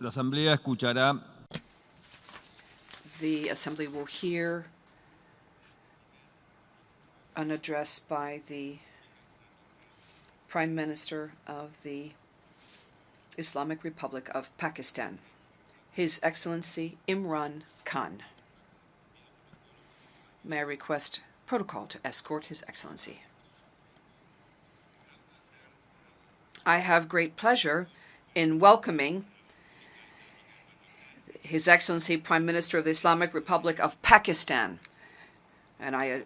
La Asamblea escuchará. The Assembly will hear an address by the Prime Minister of the Islamic Republic of Pakistan, His Excellency Imran Khan. May I request protocol to escort His Excellency. I have great pleasure in welcoming His Excellency Prime Minister of the Islamic Republic of Pakistan, and I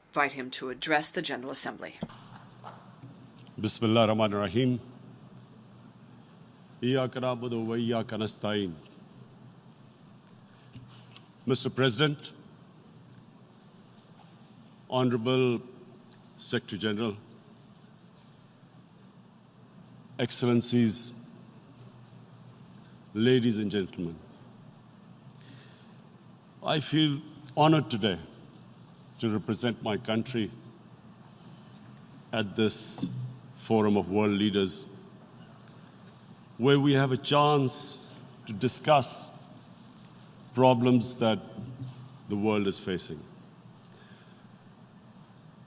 invite him to address the General Assembly. Bismillah ar-Rahman ar-Rahim. Iyyaka na'budu wa iyyaka nasta'in. Mr. President, Honorable Secretary General, Excellencies, ladies and gentlemen, I feel honored today to represent my country at this forum of world leaders, where we have a chance to discuss problems that the world is facing.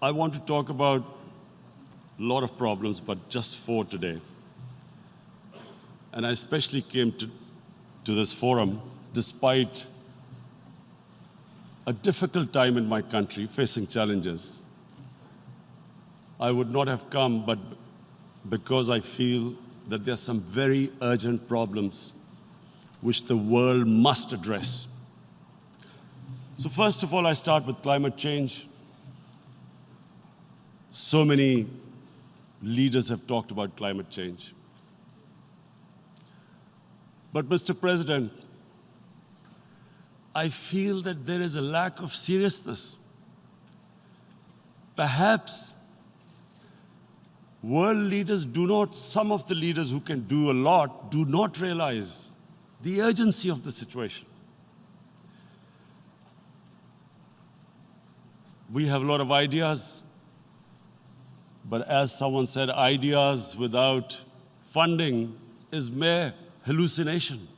I want to talk about a lot of problems, but just 4 today. And I especially came to this forum despite a difficult time in my country, facing challenges. I would not have come, but because I feel that there are some very urgent problems which the world must address. So first of all, I start with climate change. So many leaders have talked about climate change. But Mr. President, I feel that there is a lack of seriousness. Perhaps world leaders some of the leaders who can do a lot, do not realize the urgency of the situation. We have a lot of ideas, but as someone said, ideas without funding is mere hallucination.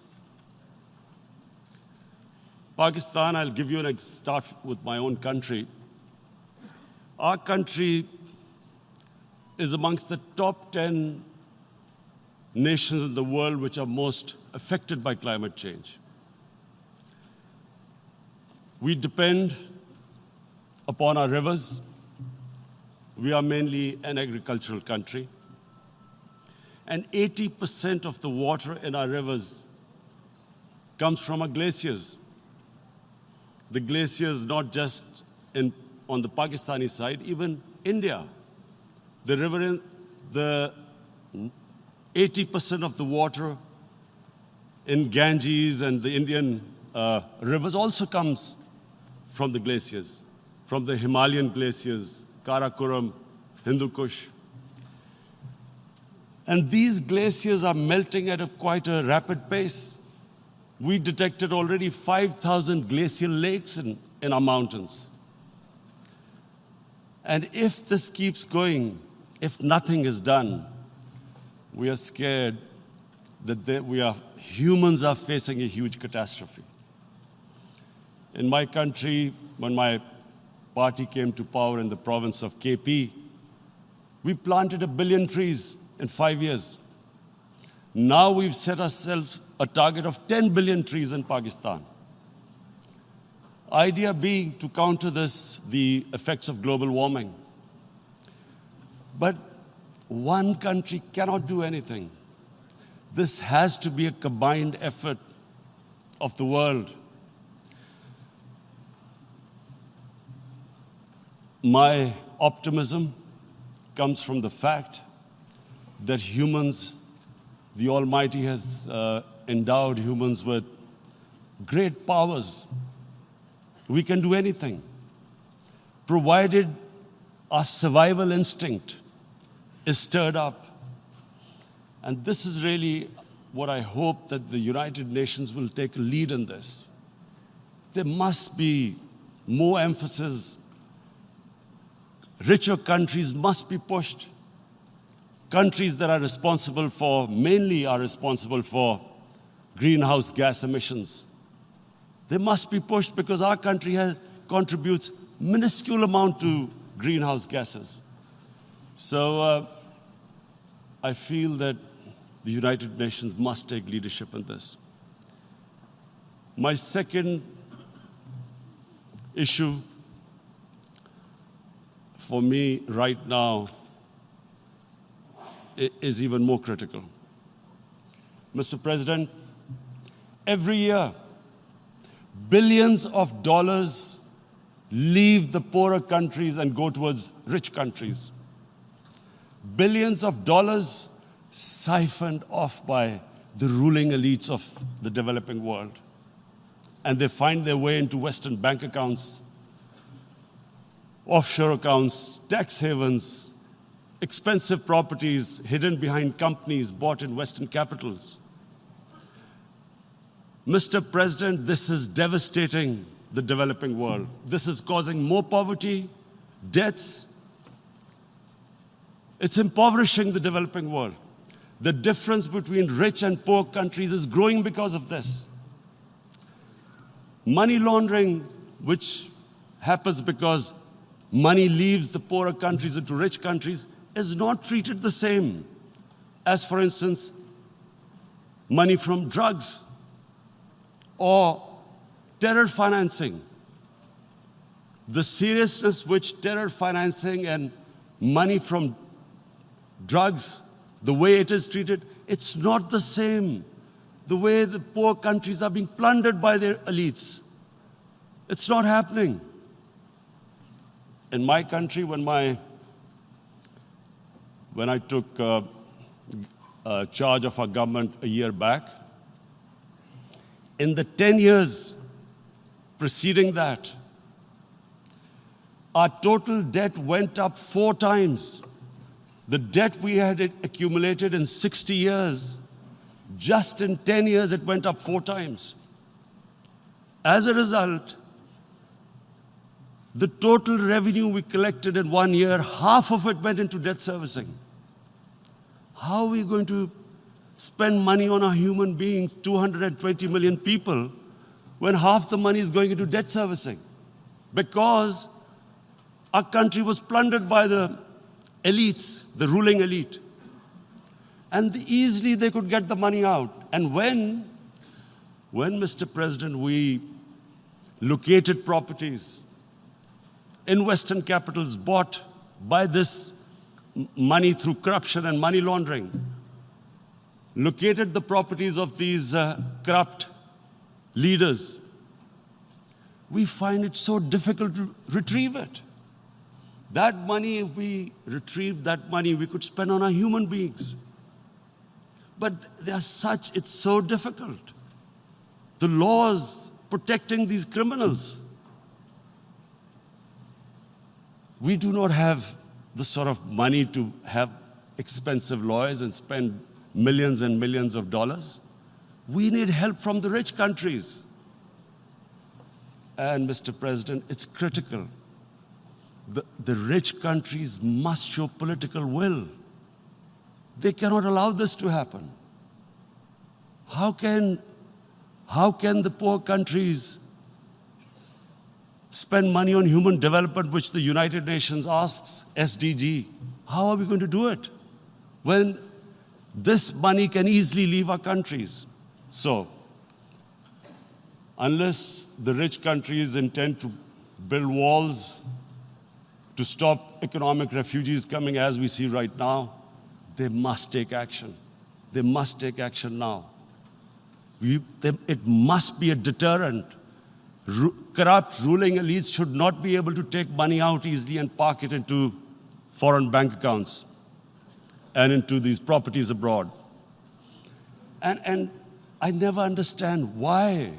Pakistan, I'll give you start with my own country. Our country is amongst the top 10 nations in the world which are most affected by climate change. We depend upon our rivers. We are mainly an agricultural country. And 80% of the water in our rivers comes from our glaciers. The glaciers, not just on the Pakistani side, even India. The river, the 80% of the water in Ganges and the Indian rivers also comes from the glaciers, from the Himalayan glaciers, Karakoram, Hindu Kush. And these glaciers are melting at quite a rapid pace. We detected already 5,000 glacial lakes in our mountains. And if this keeps going, if nothing is done, we are scared that humans are facing a huge catastrophe. In my country, when my party came to power in the province of KP, we planted 1 billion trees in 5 years. Now we've set ourselves a target of 10 billion trees in Pakistan. Idea being to counter the effects of global warming. But one country cannot do anything. This has to be a combined effort of the world. My optimism comes from the fact that the Almighty has endowed humans with great powers. We can do anything, provided our survival instinct is stirred up. And this is really what I hope that the United Nations will take a lead in this. There must be more emphasis. Richer countries must be pushed. Countries that are responsible for greenhouse gas emissions. They must be pushed because our country contributes minuscule amount to greenhouse gases. So I feel that the United Nations must take leadership in this. My second issue for me right now is even more critical. Mr. President, every year, billions of dollars leave the poorer countries and go towards rich countries. Billions of dollars siphoned off by the ruling elites of the developing world. And they find their way into Western bank accounts, offshore accounts, tax havens, expensive properties hidden behind companies bought in Western capitals. Mr. President, this is devastating the developing world. This is causing more poverty, debts. It's impoverishing the developing world. The difference between rich and poor countries is growing because of this. Money laundering, which happens because money leaves the poorer countries into rich countries, is not treated the same as, for instance, money from drugs or terror financing. The seriousness which terror financing and money from drugs, the way it is treated, it's not the same. The way the poor countries are being plundered by their elites. It's not happening. In my country, when I took charge of our government a year back, in the 10 years preceding that, our total debt went up 4 times. The debt we had accumulated in 60 years, just in 10 years, it went up 4 times. As a result, the total revenue we collected in 1 year, half of it went into debt servicing. How are we going to spend money on our human beings, 220 million people, when half the money is going into debt servicing? Because our country was plundered by the elites, the ruling elite. And easily they could get the money out. And when, Mr. President, we located properties in Western capitals bought by this money through corruption and money laundering, located the properties of these corrupt leaders, we find it so difficult to retrieve it. That money, if we retrieved that money, we could spend on our human beings. But it's so difficult. The laws protecting these criminals. We do not have the sort of money to have expensive lawyers and spend millions and millions of dollars. We need help from the rich countries. And, Mr. President, it's critical. The rich countries must show political will. They cannot allow this to happen. How can the poor countries spend money on human development, which the United Nations asks, SDG? How are we going to do it when this money can easily leave our countries? So, unless the rich countries intend to build walls to stop economic refugees coming as we see right now, they must take action. They must take action now. It must be a deterrent. Corrupt ruling elites should not be able to take money out easily and park it into foreign bank accounts and into these properties abroad. And I never understand why.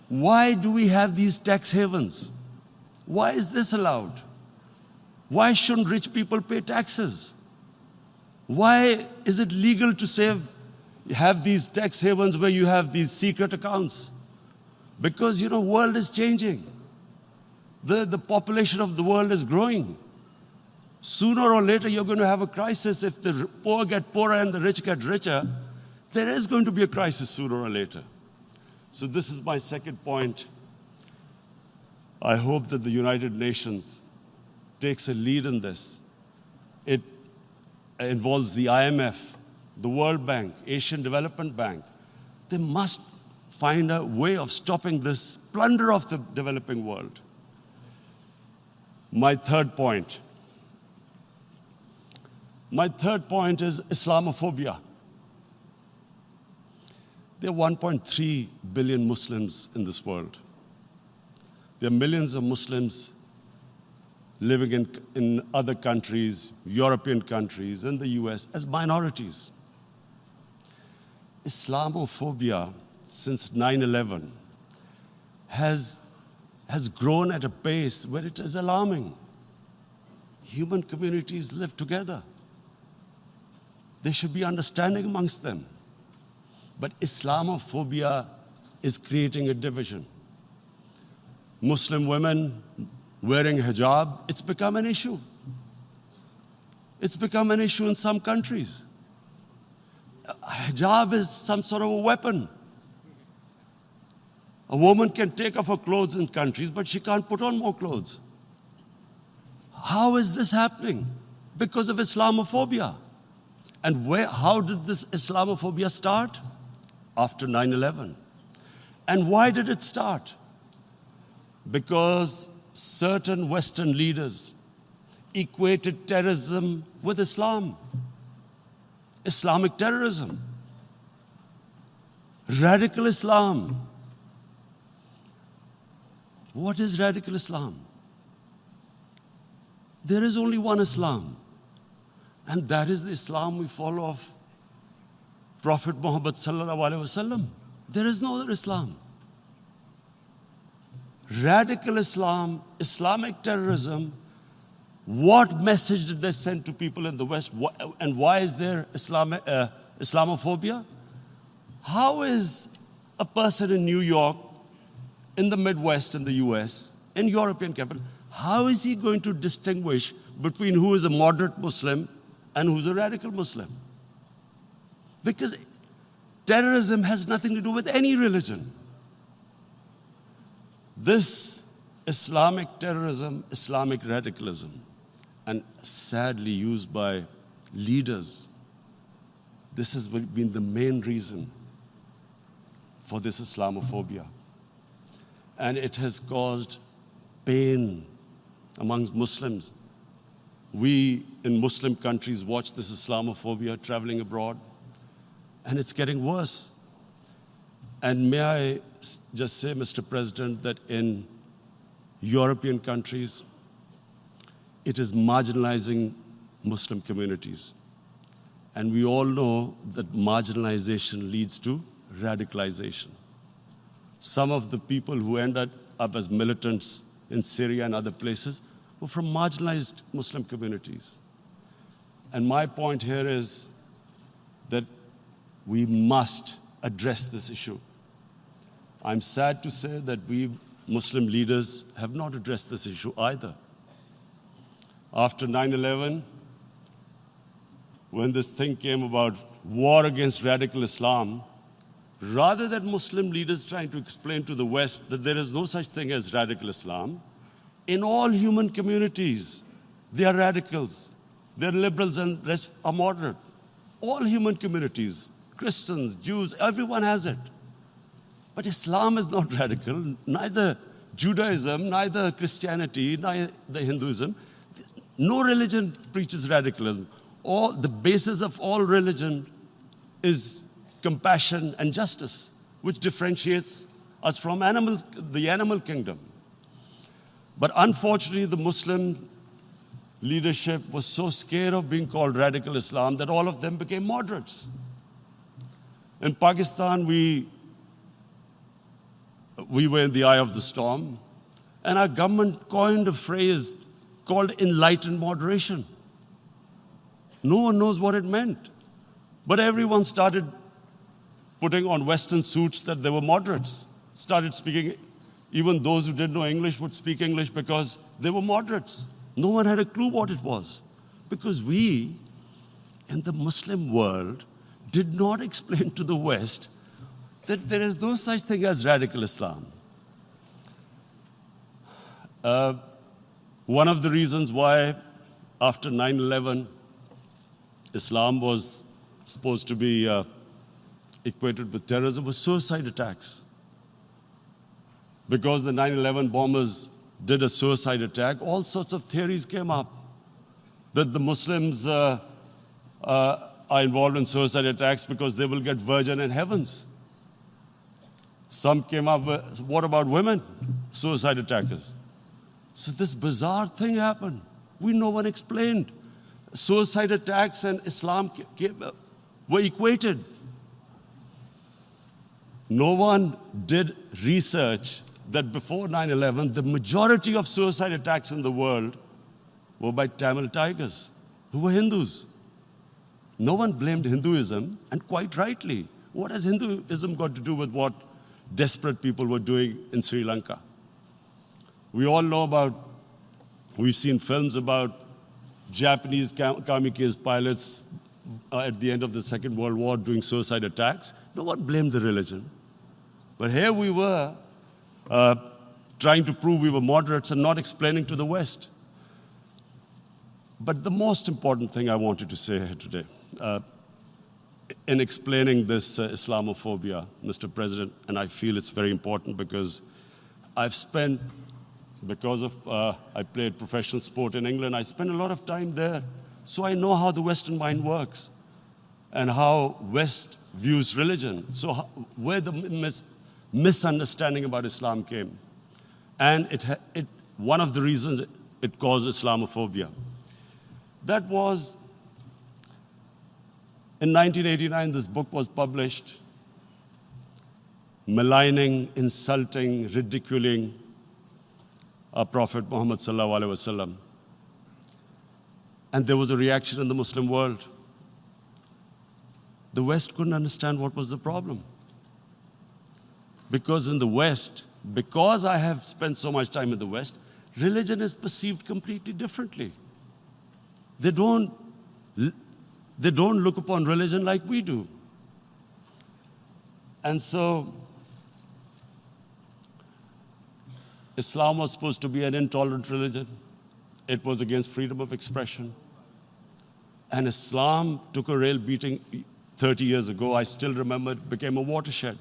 Why do we have these tax havens? Why is this allowed? Why shouldn't rich people pay taxes? Why is it legal to have these tax havens where you have these secret accounts? Because, the world is changing. The population of the world is growing. Sooner or later, you're going to have a crisis if the poor get poorer and the rich get richer. There is going to be a crisis sooner or later. So this is my second point. I hope that the United Nations takes a lead in this. It involves the IMF, the World Bank, Asian Development Bank. They must find a way of stopping this plunder of the developing world. My third point is Islamophobia. There are 1.3 billion Muslims in this world. There are millions of Muslims living in other countries, European countries, in the US, as minorities. Islamophobia, since 9/11, has grown at a pace where it is alarming. Human communities live together. There should be understanding amongst them. But Islamophobia is creating a division. Muslim women wearing hijab, it's become an issue. It's become an issue in some countries. Hijab is some sort of a weapon. A woman can take off her clothes in countries, but she can't put on more clothes. How is this happening? Because of Islamophobia. And how did this Islamophobia start? After 9/11. And why did it start? Because certain Western leaders equated terrorism with Islam. Islamic terrorism. Radical Islam. What is radical Islam? There is only one Islam, and that is the Islam we follow of Prophet Muhammad sallallahu alaihi wasallam. There is no other Islam. Radical Islam, Islamic terrorism, what message did they send to people in the West? And why is there Islamophobia? How is a person in New York, in the Midwest, in the US, in European capital, how is he going to distinguish between who is a moderate Muslim and who's a radical Muslim? Because terrorism has nothing to do with any religion. This Islamic terrorism, Islamic radicalism, and sadly used by leaders, this has been the main reason for this Islamophobia. And it has caused pain amongst Muslims. We in Muslim countries watch this Islamophobia traveling abroad, and it's getting worse. And may I just say, Mr. President, that in European countries, it is marginalizing Muslim communities. And we all know that marginalization leads to radicalization. Some of the people who ended up as militants in Syria and other places were from marginalized Muslim communities. And my point here is that we must address this issue. I'm sad to say that we Muslim leaders have not addressed this issue either. After 9/11, when this thing came about war against radical Islam, rather than Muslim leaders trying to explain to the West that there is no such thing as radical Islam, in all human communities, they are radicals. They're liberals and rest are moderate. All human communities, Christians, Jews, everyone has it. But Islam is not radical, neither Judaism, neither Christianity, neither Hinduism. No religion preaches radicalism. The basis of all religion is compassion and justice, which differentiates us from the animal kingdom. But unfortunately, the Muslim leadership was so scared of being called radical Islam that all of them became moderates. In Pakistan, we were in the eye of the storm, and our government coined a phrase called enlightened moderation. No one knows what it meant. But everyone started putting on Western suits that they were moderates, started speaking. Even those who didn't know English would speak English because they were moderates. No one had a clue what it was. Because we, in the Muslim world, did not explain to the West that there is no such thing as radical Islam. One of the reasons why after 9/11, Islam was supposed to be equated with terrorism was suicide attacks. Because the 9/11 bombers did a suicide attack, all sorts of theories came up that the Muslims are involved in suicide attacks because they will get virgin in heavens. Some came up with, what about women, suicide attackers? So this bizarre thing happened. No one explained. Suicide attacks and Islam were equated. No one did research that before 9/11, the majority of suicide attacks in the world were by Tamil tigers, who were Hindus. No one blamed Hinduism, and quite rightly. What has Hinduism got to do with what desperate people were doing in Sri Lanka? We all know we've seen films about Japanese kamikaze pilots at the end of the Second World War doing suicide attacks. No one blamed the religion. But here we were trying to prove we were moderates and not explaining to the West. But the most important thing I wanted to say here today, in explaining this Islamophobia, Mr. President, and I feel it's very important because I played professional sport in England, I spent a lot of time there, so I know how the Western mind works and how West views religion. So where the misunderstanding about Islam came. And one of the reasons it caused Islamophobia. That was, in 1989, this book was published, maligning, insulting, ridiculing our Prophet Muhammad sallallahu alaihi wasallam. And there was a reaction in the Muslim world. The West couldn't understand what was the problem. Because in the West, because I have spent so much time in the West, religion is perceived completely differently. They don't look upon religion like we do. And so, Islam was supposed to be an intolerant religion. It was against freedom of expression. And Islam took a real beating 30 years ago. I still remember it became a watershed.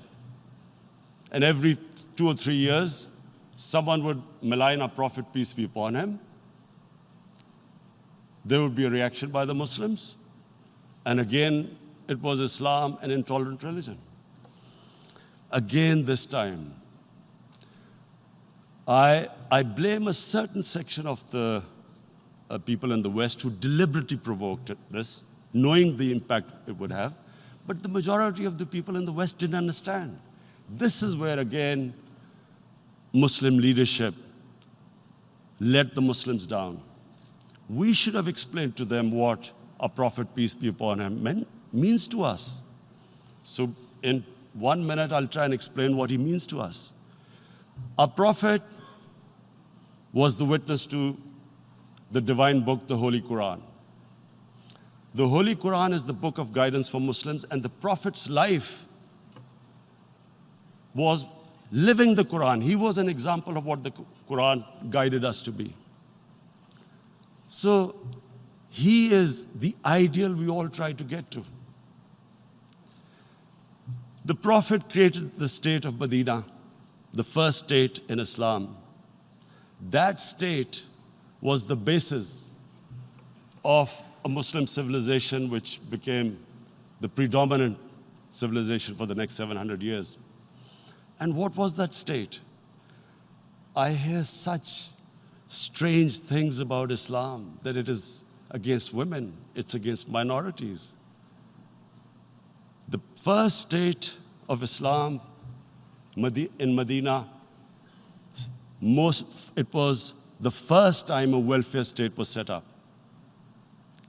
And every 2 or 3 years, someone would malign our Prophet, peace be upon him. There would be a reaction by the Muslims. And again, it was Islam, an intolerant religion. Again, this time, I blame a certain section of the people in the West who deliberately provoked this, knowing the impact it would have. But the majority of the people in the West didn't understand. This is where, again, Muslim leadership let the Muslims down. We should have explained to them what our Prophet, peace be upon him, means to us. So in 1 minute, I'll try and explain what he means to us. Our Prophet was the witness to the divine book, the Holy Quran. The Holy Quran is the book of guidance for Muslims, and the Prophet's life was living the Quran. He was an example of what the Quran guided us to be. So he is the ideal we all try to get to. The Prophet created the state of Medina, the first state in Islam. That state was the basis of a Muslim civilization which became the predominant civilization for the next 700 years. And what was that state? I hear such strange things about Islam, that it is against women, it's against minorities. The first state of Islam in Medina, it was the first time a welfare state was set up.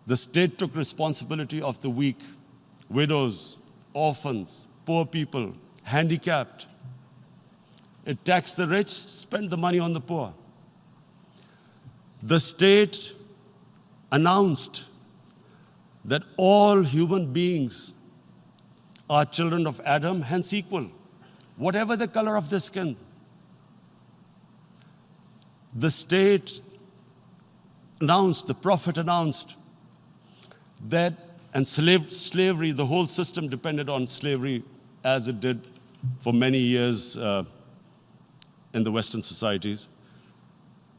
The state took responsibility of the weak, widows, orphans, poor people, handicapped. It taxed the rich, spent the money on the poor. The state announced that all human beings are children of Adam, hence equal, whatever the color of their skin. The state announced, the Prophet announced that, and slavery, the whole system depended on slavery as it did for many years in the Western societies.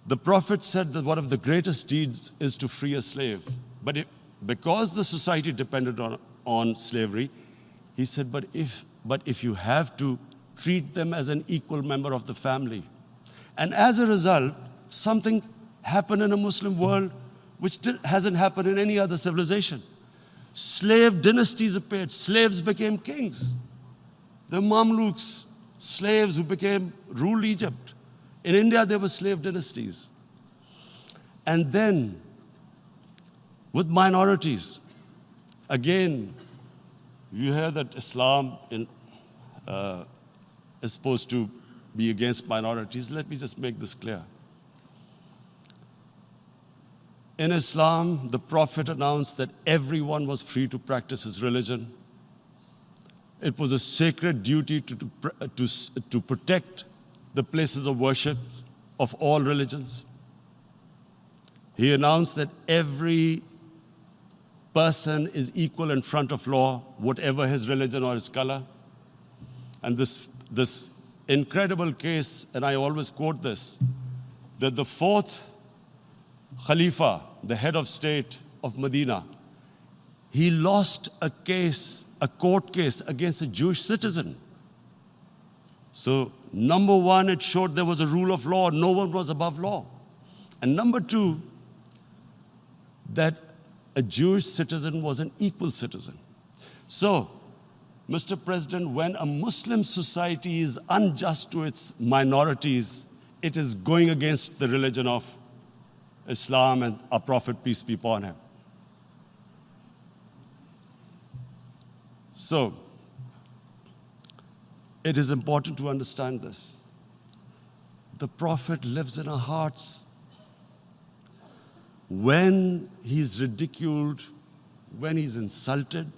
The Prophet said that one of the greatest deeds is to free a slave. But because the society depended on slavery, he said, but if you have to, treat them as an equal member of the family. And as a result, something happened in a Muslim world which hasn't happened in any other civilization. Slave dynasties appeared. Slaves became kings. The Mamluks, slaves who ruled Egypt. In India, there were slave dynasties. And then, with minorities, again, you hear that Islam is supposed to be against minorities. Let me just make this clear. In Islam, the Prophet announced that everyone was free to practice his religion. It was a sacred duty to protect the places of worship of all religions. He announced that every person is equal in front of law, whatever his religion or his color. And this incredible case, and I always quote this, that the fourth Khalifa, the head of state of Medina, he lost a court case against a Jewish citizen. So, number one, it showed there was a rule of law, no one was above law. And number two, that a Jewish citizen was an equal citizen. So, Mr. President, when a Muslim society is unjust to its minorities, it is going against the religion of Islam and our Prophet, peace be upon him. So, it is important to understand this. The Prophet lives in our hearts. When he's ridiculed, when he's insulted,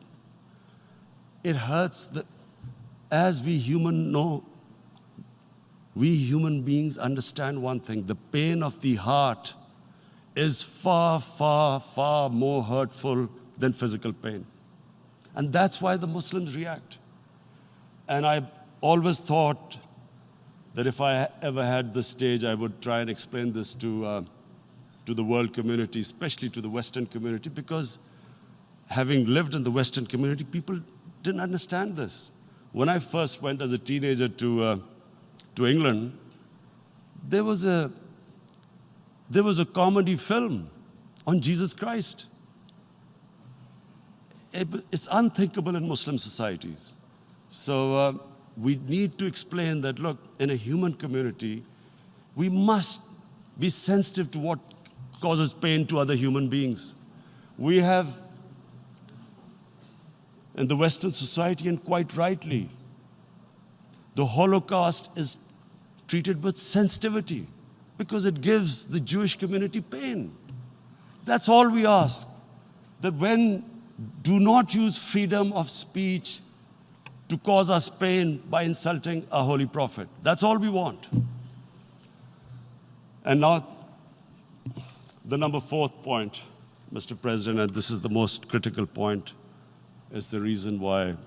it hurts. As we human beings understand one thing, the pain of the heart is far, far, far more hurtful than physical pain. And that's why the Muslims react. And I always thought that if I ever had the stage, I would try and explain this to the world community, especially to the Western community, because having lived in the Western community, people didn't understand this. When I first went as a teenager to England, there was a comedy film on Jesus Christ. It's unthinkable in Muslim societies. So we need to explain that, look, in a human community, we must be sensitive to what causes pain to other human beings. We have, in the Western society, and quite rightly, the Holocaust is treated with sensitivity because it gives the Jewish community pain. That's all we ask. That do not use freedom of speech to cause us pain by insulting our holy prophet. That's all we want. And now, the number fourth point, Mr. President, and this is the most critical point, is the reason why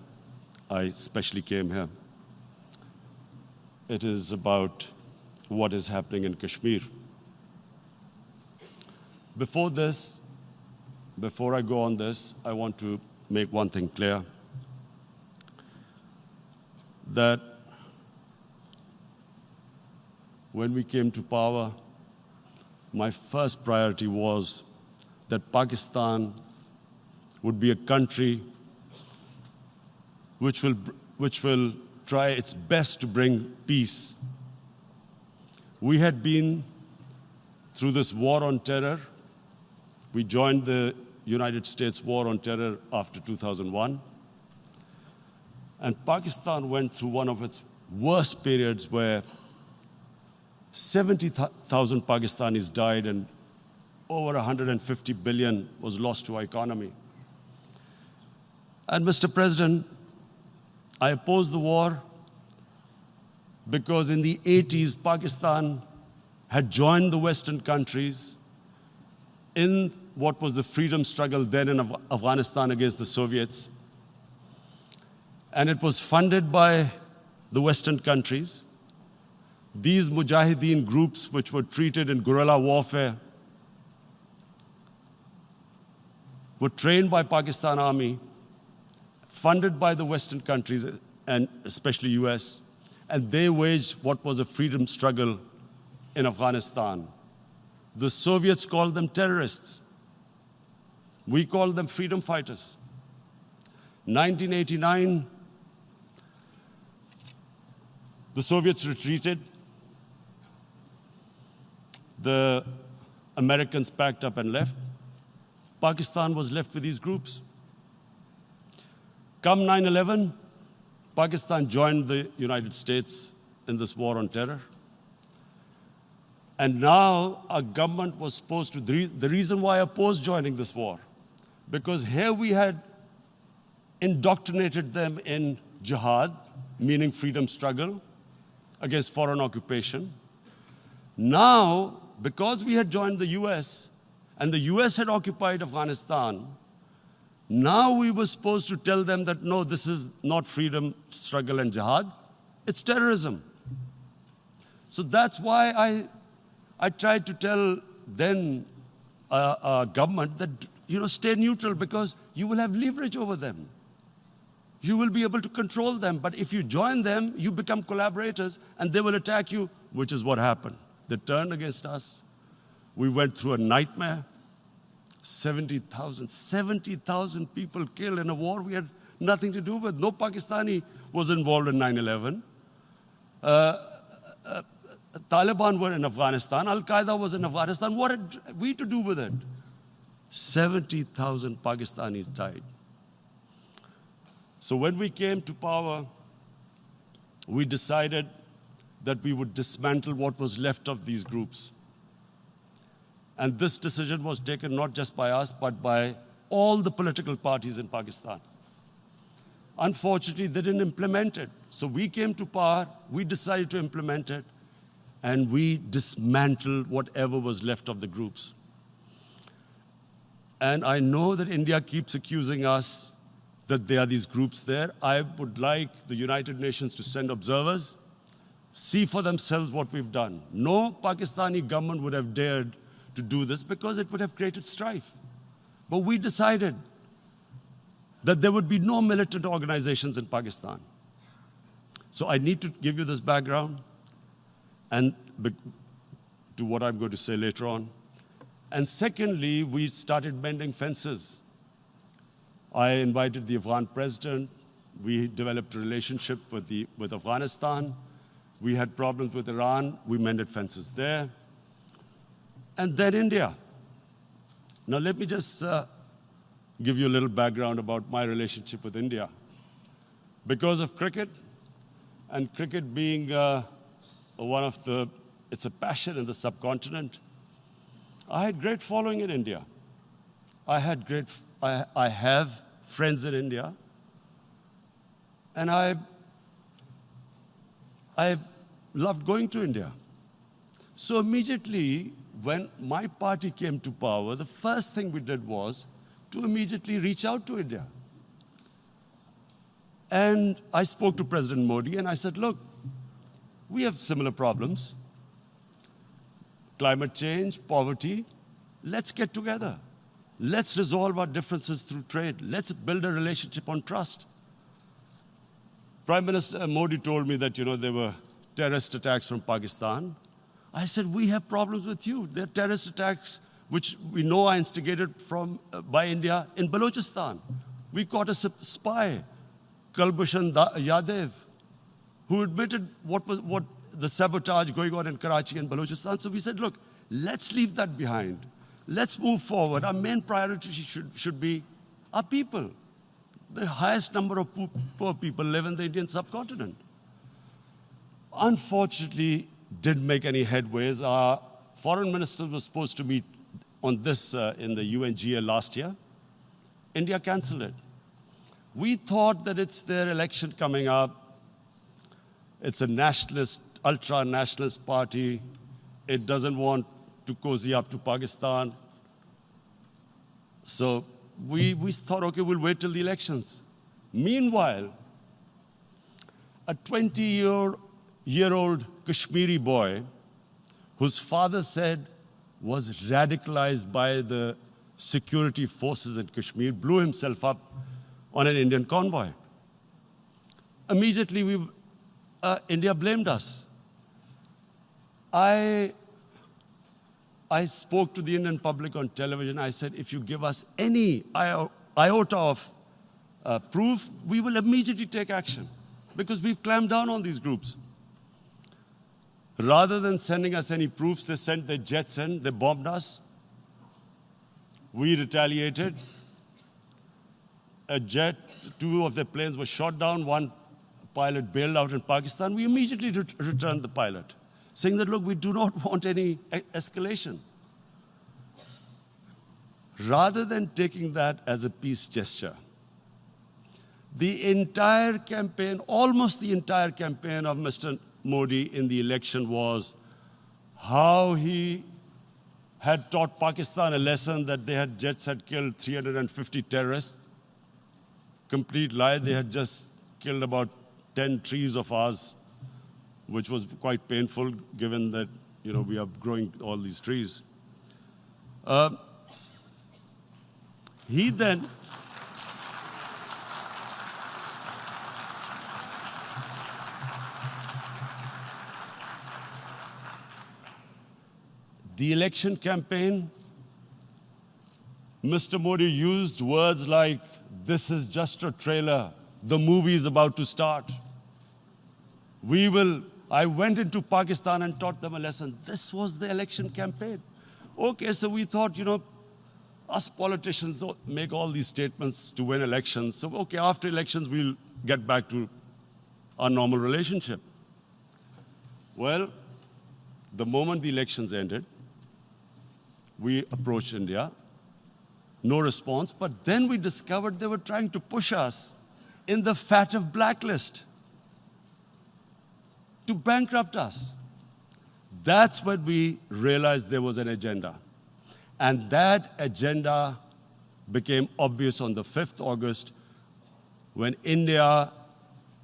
I especially came here. It is about what is happening in Kashmir. Before I go on this, I want to make one thing clear, that when we came to power, my first priority was that Pakistan would be a country which will try its best to bring peace. We had been through this war on terror. We joined the United States war on terror after 2001. And Pakistan went through one of its worst periods where 70,000 Pakistanis died and over 150 billion was lost to our economy. And Mr. President, I opposed the war because in the 80s, Pakistan had joined the Western countries in what was the freedom struggle then in Afghanistan against the Soviets. And it was funded by the Western countries. These mujahideen groups, which were treated in guerrilla warfare, were trained by Pakistan Army, funded by the Western countries, and especially US, and they waged what was a freedom struggle in Afghanistan. The Soviets called them terrorists. We called them freedom fighters. 1989, the Soviets retreated. The Americans packed up and left. Pakistan was left with these groups. Come 9/11, Pakistan joined the United States in this war on terror. And now our government was supposed to, the reason why I opposed joining this war, because here we had indoctrinated them in jihad, meaning freedom struggle against foreign occupation. Now, because we had joined the US, and the US had occupied Afghanistan, now we were supposed to tell them that, no, this is not freedom struggle and jihad, it's terrorism. So that's why I tried to tell then government that, stay neutral because you will have leverage over them. You will be able to control them. But if you join them, you become collaborators and they will attack you, which is what happened. They turned against us. We went through a nightmare. 70,000 people killed in a war we had nothing to do with. No Pakistani was involved in 9/11. Taliban were in Afghanistan. Al-Qaeda was in Afghanistan. What had we to do with it? 70,000 Pakistanis died. So when we came to power, we decided that we would dismantle what was left of these groups. And this decision was taken not just by us, but by all the political parties in Pakistan. Unfortunately, they didn't implement it. So we came to power, we decided to implement it, and we dismantled whatever was left of the groups. And I know that India keeps accusing us that there are these groups there. I would like the United Nations to send observers, see for themselves what we've done. No Pakistani government would have dared to do this because it would have created strife. But we decided that there would be no militant organizations in Pakistan. So I need to give you this background and to what I'm going to say later on. And secondly, we started mending fences. I invited the Afghan president. We developed a relationship with Afghanistan. We had problems with Iran. We mended fences there. And then India. Now let me just give you a little background about my relationship with India. Because of cricket, and cricket being it's a passion in the subcontinent, I had great following in India. I have friends in India, and I loved going to India. So immediately, when my party came to power, the first thing we did was to immediately reach out to India. And I spoke to President Modi and I said, look, we have similar problems. Climate change, poverty, let's get together. Let's resolve our differences through trade. Let's build a relationship on trust. Prime Minister Modi told me that, there were terrorist attacks from Pakistan. I said, we have problems with you. There are terrorist attacks which we know are instigated by India in Balochistan. We caught a spy, Kulbhushan Yadav, who admitted what the sabotage going on in Karachi and Balochistan. So we said, look, let's leave that behind. Let's move forward. Our main priority should be our people. The highest number of poor people live in the Indian subcontinent. Unfortunately, didn't make any headways. Our foreign ministers were supposed to meet on this in the UNGA last year. India canceled it. We thought that it's their election coming up. It's a nationalist, ultra-nationalist party. It doesn't want to cozy up to Pakistan. So we thought, okay, we'll wait till the elections. Meanwhile, a 20-year-old Kashmiri boy, whose father said was radicalized by the security forces in Kashmir, blew himself up on an Indian convoy. Immediately, India blamed us. I spoke to the Indian public on television. I said, if you give us any iota of proof, we will immediately take action, because we've clamped down on these groups. Rather than sending us any proofs, they sent their jets in, they bombed us. We retaliated. A jet, 2 of their planes were shot down, 1 pilot bailed out in Pakistan. We immediately returned the pilot, saying that, look, we do not want any escalation. Rather than taking that as a peace gesture, the entire campaign, almost the entire campaign of Mr. Modi in the election was how he had taught Pakistan a lesson that jets had killed 350 terrorists. Complete lie. They had just killed about 10 trees of ours, which was quite painful given that, we are growing all these trees. He then the election campaign, Mr. Modi used words like, this is just a trailer, the movie is about to start. I went into Pakistan and taught them a lesson. This was the election campaign. Okay, so we thought, us politicians make all these statements to win elections. So, okay, after elections, we'll get back to our normal relationship. Well, the moment the elections ended, we approached India. No response. But then we discovered they were trying to push us in the FATF blacklist to bankrupt us. That's when we realized there was an agenda. And that agenda became obvious on the 5th August when India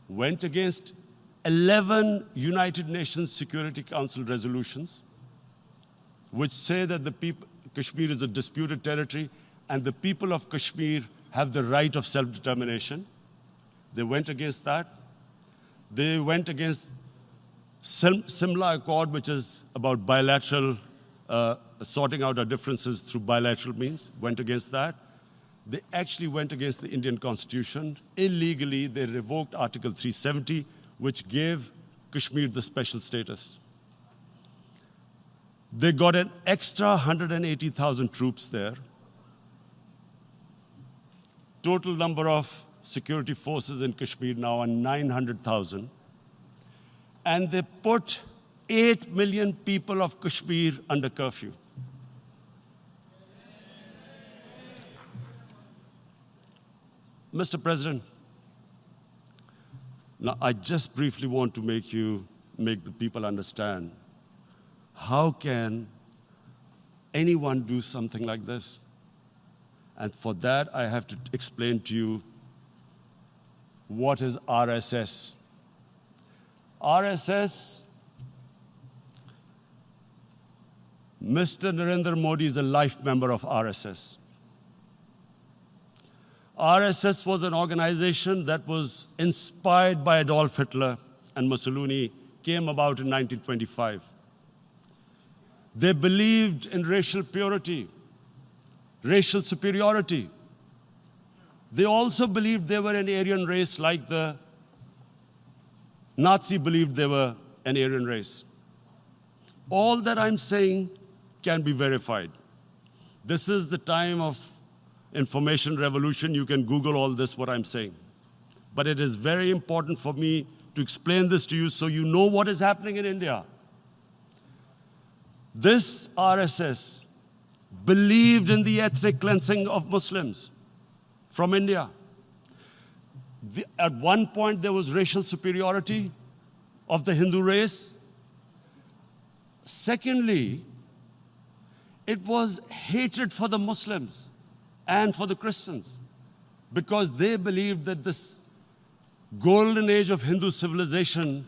went against 11 United Nations Security Council resolutions which say that Kashmir is a disputed territory and the people of Kashmir have the right of self-determination. They went against that. They went against Simla Accord, which is about bilateral, sorting out our differences through bilateral means, went against that. They actually went against the Indian Constitution. Illegally, they revoked Article 370, which gave Kashmir the special status. They got an extra 180,000 troops there. Total number of security forces in Kashmir now are 900,000. And they put 8 million people of Kashmir under curfew. Mr. President, now I just briefly want to make the people understand, how can anyone do something like this? And for that, I have to explain to you what is RSS. RSS, Mr. Narendra Modi is a life member of RSS. RSS was an organization that was inspired by Adolf Hitler and Mussolini, came about in 1925. They believed in racial purity, racial superiority. They also believed they were an Aryan race like the Nazi believed they were an Aryan race. All that I'm saying can be verified. This is the time of information revolution. You can Google all this, what I'm saying. But it is very important for me to explain this to you so you know what is happening in India. This RSS believed in the ethnic cleansing of Muslims from India. At one point, there was racial superiority of the Hindu race. Secondly, it was hatred for the Muslims and for the Christians, because they believed that this golden age of Hindu civilization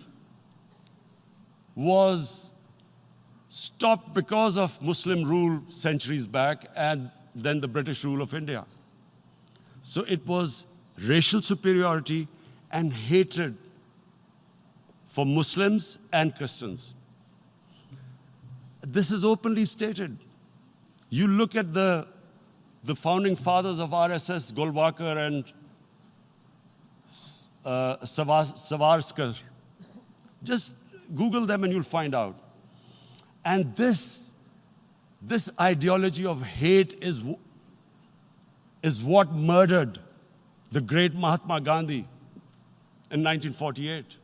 was stopped because of Muslim rule centuries back and then the British rule of India. So it was racial superiority and hatred for Muslims and Christians. This is openly stated. You look at the founding fathers of RSS, Golwalkar and Savarkar. Just Google them and you'll find out. And this ideology of hate is what murdered the great Mahatma Gandhi in 1948.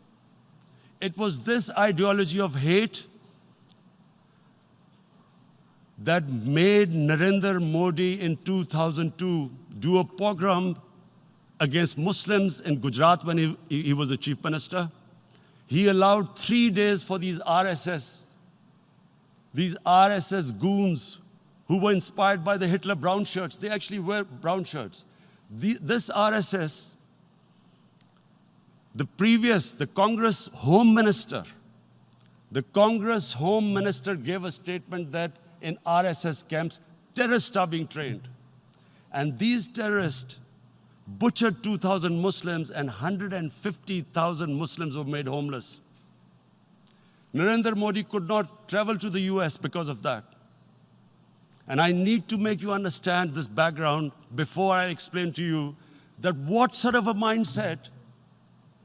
It was this ideology of hate that made Narendra Modi in 2002 do a pogrom against Muslims in Gujarat when he was the chief minister. He allowed 3 days for these RSS goons who were inspired by the Hitler brown shirts. They actually wear brown shirts. This RSS, the Congress Home Minister gave a statement that in RSS camps, terrorists are being trained. And these terrorists butchered 2,000 Muslims and 150,000 Muslims were made homeless. Narendra Modi could not travel to the US because of that. And I need to make you understand this background before I explain to you that what sort of a mindset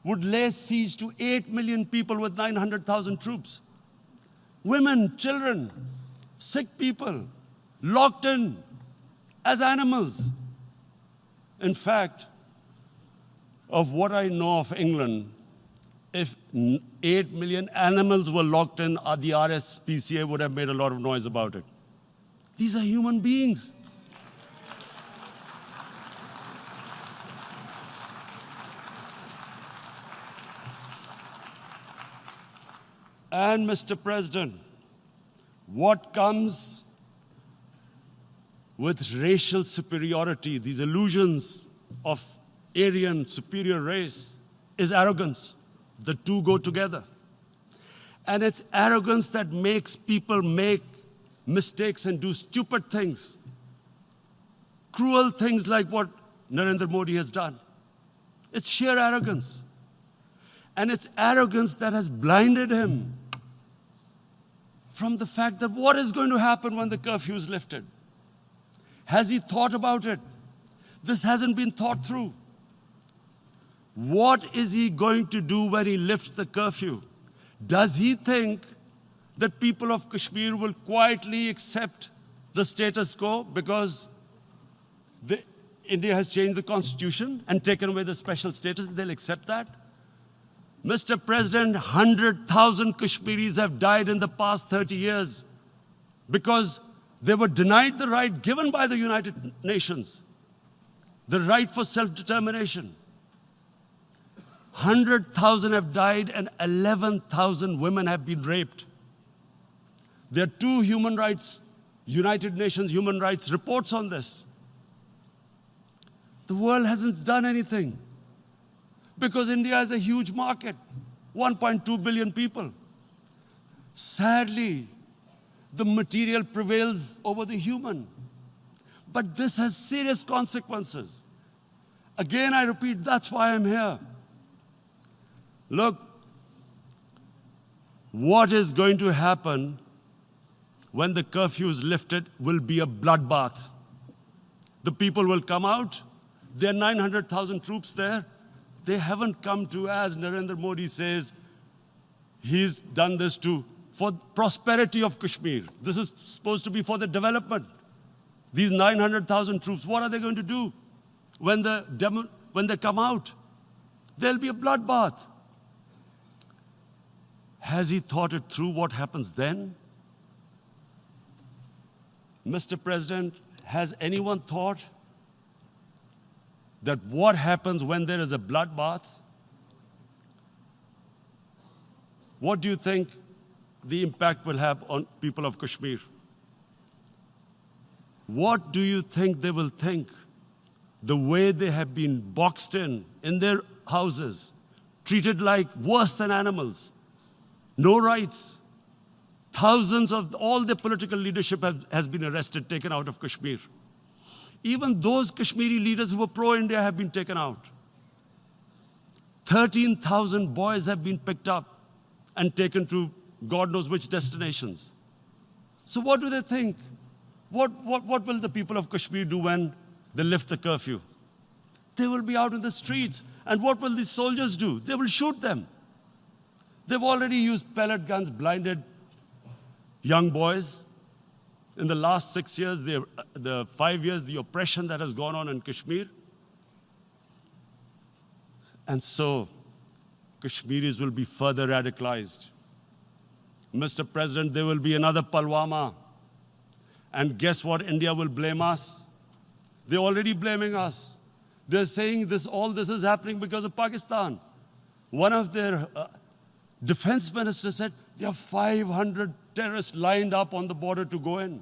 would lay siege to 8 million people with 900,000 troops. Women, children, sick people, locked in as animals. In fact, of what I know of England, if 8 million animals were locked in, the RSPCA would have made a lot of noise about it. These are human beings. And Mr. President, what comes with racial superiority, these illusions of Aryan superior race, is arrogance. The two go together. And it's arrogance that makes people make mistakes and do stupid things. Cruel things like what Narendra Modi has done. It's sheer arrogance. And it's arrogance that has blinded him from the fact that what is going to happen when the curfew is lifted. Has he thought about it? This hasn't been thought through. What is he going to do when he lifts the curfew? Does he think that people of Kashmir will quietly accept the status quo because India has changed the constitution and taken away the special status? They'll accept that? Mr. President, 100,000 Kashmiris have died in the past 30 years because they were denied the right given by the United Nations, the right for self-determination. 100,000 have died and 11,000 women have been raped. There are 2 United Nations human rights reports on this. The world hasn't done anything because India is a huge market, 1.2 billion people. Sadly, the material prevails over the human. But this has serious consequences. Again, I repeat, that's why I'm here. Look, what is going to happen when the curfew is lifted will be a bloodbath. The people will come out. There are 900,000 troops there. They haven't come to, as Narendra Modi says, he's done this for prosperity of Kashmir. This is supposed to be for the development. These 900,000 troops, what are they going to do when they come out? There'll be a bloodbath. Has he thought it through what happens then? Mr. President, has anyone thought that what happens when there is a bloodbath? What do you think the impact will have on people of Kashmir? What do you think they will think? The way they have been boxed in their houses, treated like worse than animals, no rights. Thousands of all the political leadership has been arrested, taken out of Kashmir. Even those Kashmiri leaders who were pro-India have been taken out. 13,000 boys have been picked up and taken to God knows which destinations. So what do they think? What will the people of Kashmir do when they lift the curfew? They will be out in the streets. And what will these soldiers do? They will shoot them. They've already used pellet guns, blinded young boys. In the last 6 years, the 5 years, the oppression that has gone on in Kashmir. And so, Kashmiris will be further radicalized. Mr. President, there will be another Pulwama. And guess what? India will blame us. They're already blaming us. They're saying all this is happening because of Pakistan. One of their defense ministers said, there are 500 terrorists lined up on the border to go in.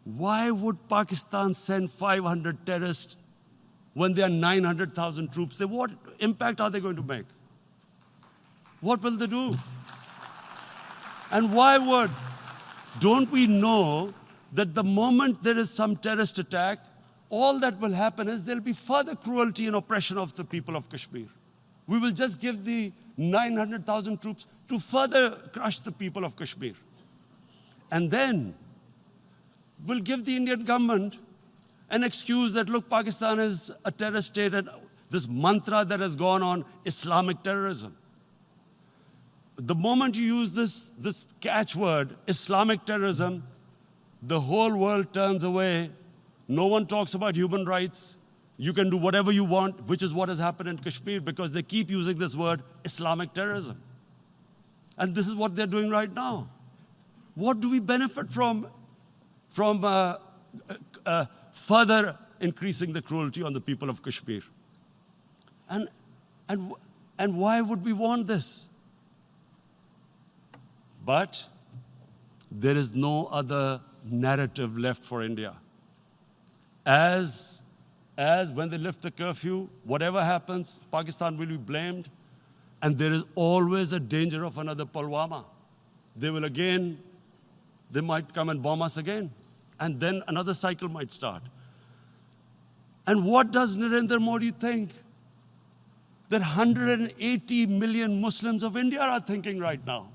Why would Pakistan send 500 terrorists when there are 900,000 troops? What impact are they going to make? What will they do? And why would? Don't we know that the moment there is some terrorist attack, all that will happen is there'll be further cruelty and oppression of the people of Kashmir. We will just give the 900,000 troops to further crush the people of Kashmir. And then we'll give the Indian government an excuse that, look, Pakistan is a terrorist state, and this mantra that has gone on, Islamic terrorism. The moment you use this catchword, Islamic terrorism, the whole world turns away. No one talks about human rights. You can do whatever you want, which is what has happened in Kashmir, because they keep using this word, Islamic terrorism. And this is what they're doing right now. What do we benefit from further increasing the cruelty on the people of Kashmir? And why would we want this? But there is no other narrative left for India. As when they lift the curfew, whatever happens, Pakistan will be blamed, and there is always a danger of another Pulwama. They might come and bomb us again, and then another cycle might start. And what does Narendra Modi think? That 180 million Muslims of India are thinking right now.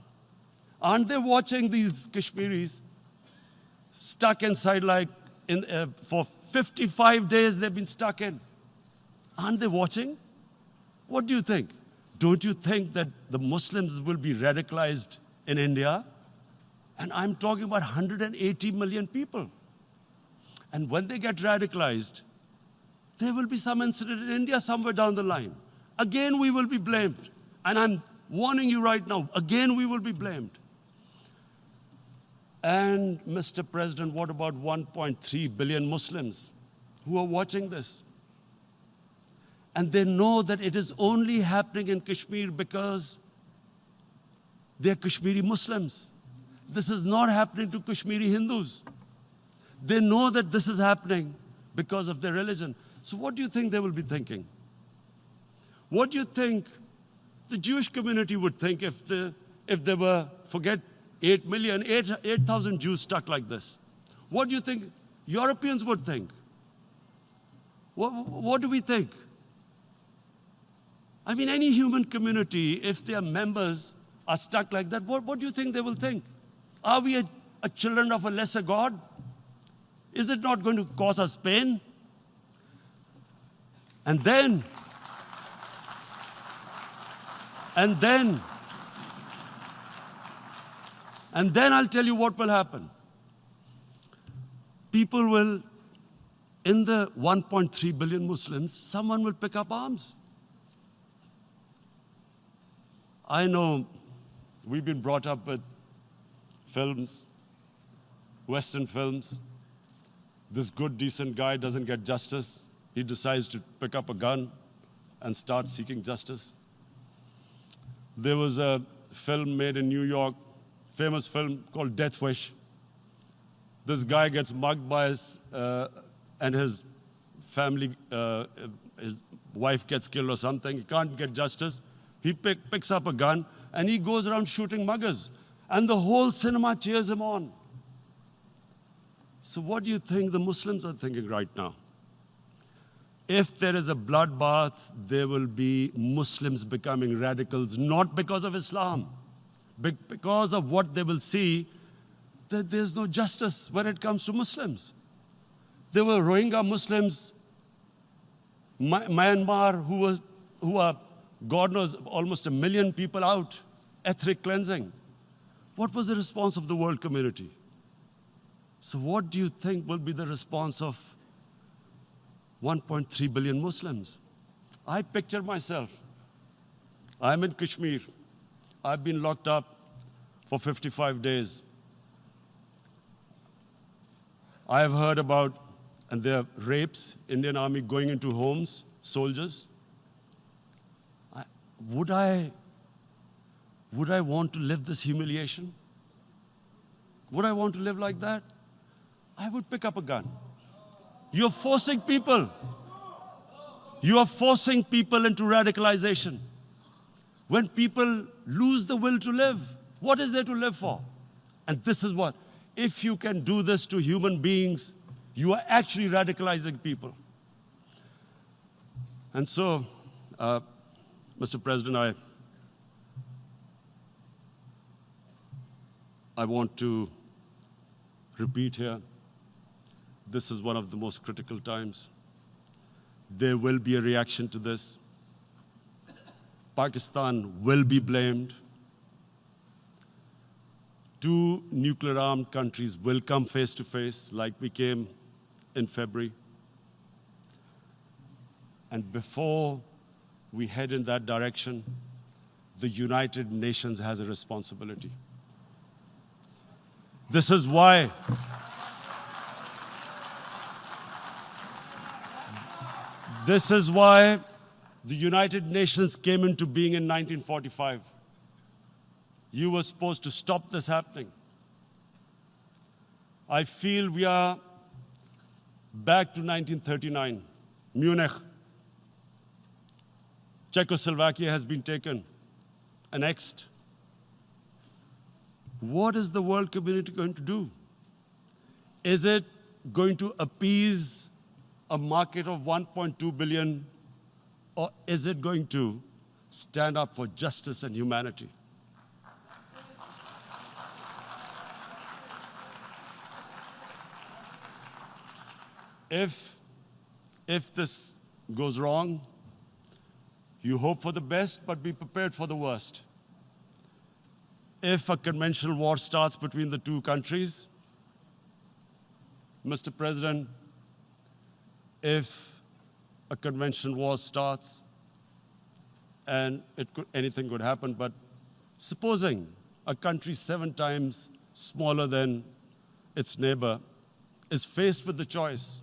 Aren't they watching these Kashmiris stuck inside for 55 days they've been stuck in? Aren't they watching? What do you think? Don't you think that the Muslims will be radicalized in India? And I'm talking about 180 million people. And when they get radicalized, there will be some incident in India somewhere down the line. Again, we will be blamed. And I'm warning you right now, again, we will be blamed. And, Mr. President, what about 1.3 billion Muslims who are watching this? And they know that it is only happening in Kashmir because they're Kashmiri Muslims. This is not happening to Kashmiri Hindus. They know that this is happening because of their religion. So what do you think they will be thinking? What do you think the Jewish community would think if there were, forget 8,000 Jews stuck like this? What do you think Europeans would think? What do we think? I mean, any human community, if their members are stuck like that, what do you think they will think? Are we a children of a lesser God? Is it not going to cause us pain? And then I'll tell you what will happen. People will, in the 1.3 billion Muslims, someone will pick up arms. I know we've been brought up with films, Western films. This good, decent guy doesn't get justice. he decides to pick up a gun and start seeking justice. There was a film made in New York, famous film called Death Wish. This guy gets mugged by and his family, his wife gets killed or something. He can't get justice. He picks up a gun and he goes around shooting muggers. And the whole cinema cheers him on. So what do you think the Muslims are thinking right now? If there is a bloodbath, there will be Muslims becoming radicals, not because of Islam, but because of what they will see, that there's no justice when it comes to Muslims. There were Rohingya Muslims, Myanmar, who are, God knows, almost 1 million people out, ethnic cleansing. What was the response of the world community? So what do you think will be the response of 1.3 billion Muslims? I picture myself. I'm in Kashmir. I've been locked up for 55 days. I have heard about, and there are rapes, Indian Army going into homes, soldiers. Would I want to live this humiliation? Would I want to live like that? I would pick up a gun. You're forcing people. You are forcing people into radicalization. When people lose the will to live, what is there to live for? And this is what, if you can do this to human beings, you are actually radicalizing people. And so, Mr. President, I want to repeat here, this is one of the most critical times. There will be a reaction to this. Pakistan will be blamed. 2 nuclear-armed countries will come face to face like we came in February. And before we head in that direction, the United Nations has a responsibility. This is why the United Nations came into being in 1945. You were supposed to stop this happening. I feel we are back to 1939, Munich. Czechoslovakia has been taken, annexed. What is the world community going to do? Is it going to appease a market of 1.2 billion, or is it going to stand up for justice and humanity? If this goes wrong, you hope for the best, but be prepared for the worst. If a conventional war starts between the 2 countries, Mr. President, if a conventional war starts, and anything could happen, but supposing a country 7 times smaller than its neighbor is faced with the choice,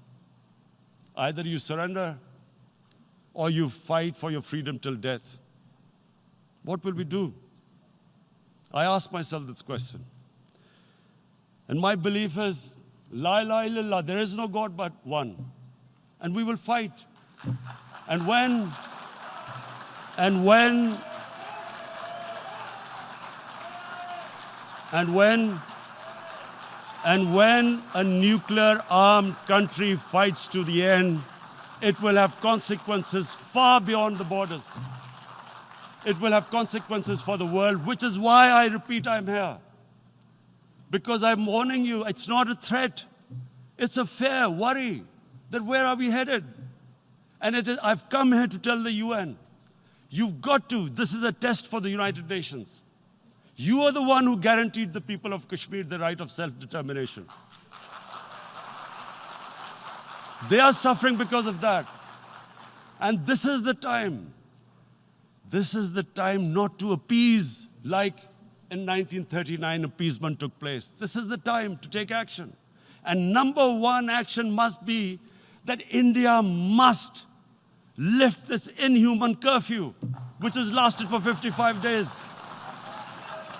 either you surrender or you fight for your freedom till death, what will we do? I ask myself this question. And my belief is, La ilaha illallah, there is no God but one. And we will fight. And when a nuclear-armed country fights to the end, it will have consequences far beyond the borders. It will have consequences for the world, which is why I repeat I'm here. Because I'm warning you, it's not a threat. It's a fair worry that where are we headed? And I've come here to tell the UN, you've got to, this is a test for the United Nations. You are the one who guaranteed the people of Kashmir the right of self-determination. They are suffering because of that. And this is the time. This is the time not to appease like in 1939 appeasement took place. This is the time to take action. And number 1 action must be that India must lift this inhuman curfew, which has lasted for 55 days.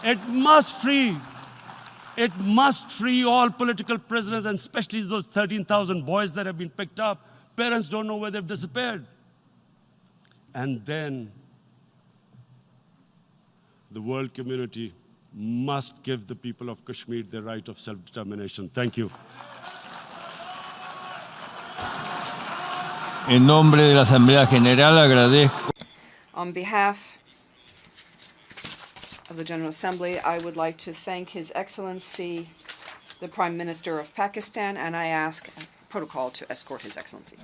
It must free all political prisoners, and especially those 13,000 boys that have been picked up. Parents don't know where they've disappeared. And then the world community must give the people of Kashmir the right of self-determination. Thank you. En nombre de la Asamblea General agradezco. On behalf of the General Assembly, I would like to thank His Excellency, the Prime Minister of Pakistan, and I ask protocol to escort His Excellency.